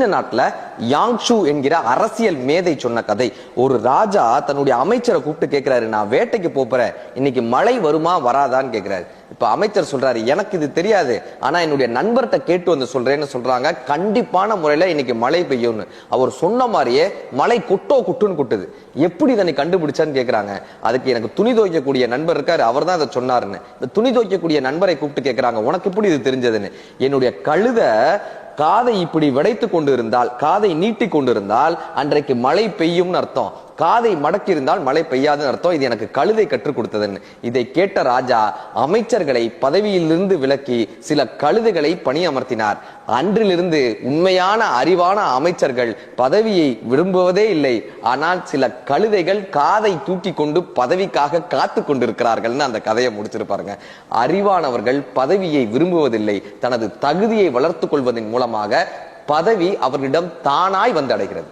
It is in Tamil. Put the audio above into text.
சீன நாட்டுல யாங்ஷு என்கிற அரசியல் மேதை சொன்ன கதை. ஒரு ராஜா தன்னுடைய அமைச்சரை கூப்பிட்டு கேட்கிறாரு, நான் வேட்டைக்கு போறேன், இன்னைக்கு மழை வருமா வராதான்னு கேட்கிறாரு. இப்ப அமைச்சர் சொல்றாரு, எனக்கு இது தெரியாது, ஆனா என்னுடைய நண்பர்கிட்ட கேட்டு வந்து சொல்றேன்னு சொல்றாங்க. கண்டிப்பான முறையில இன்னைக்கு மழை பெய்யும்னு. அவர் சொன்ன மாதிரியே மழை கொட்டுன்னு கொட்டுது. எப்படி இதனை கண்டுபிடிச்சான்னு கேக்குறாங்க. அதுக்கு எனக்கு துணி துவைக்கக்கூடிய நண்பர் இருக்காரு, அவர் தான் அதை சொன்னாருன்னு. இந்த துணி துவைக்கக்கூடிய நண்பரை கூப்பிட்டு கேட்கிறாங்க, உனக்கு எப்படி இது தெரிஞ்சதுன்னு. என்னுடைய கழுத காதை இப்படி விடைத்து கொண்டு இருந்தால், காதை நீட்டி கொண்டிருந்தால் அன்றைக்கு மழை பெய்யும்னு அர்த்தம். காதை மடக்கி இருந்தால் மழை பெய்யாதுன்னு அர்த்தம். இது எனக்கு கழுதை கற்றுக் கொடுத்ததுன்னு. இதை கேட்ட ராஜா அமைச்சர்களை பதவியிலிருந்து விலக்கி சில கழுதைகளை பணியமர்த்தினார். அன்றிலிருந்து உண்மையான அறிவான அமைச்சர்கள் பதவியை விரும்புவதே இல்லை, ஆனால் சில கழுதைகள் காதை தூக்கி கொண்டு பதவிக்காக காத்து கொண்டிருக்கிறார்கள்னு அந்த கதையை முடிச்சிருப்பாருங்க. அறிவானவர்கள் பதவியை விரும்புவதில்லை, தனது தகுதியை வளர்த்துக் கொள்வதன் மூலமாக பதவி அவர்களிடம் தானாய் வந்து அடைகிறது.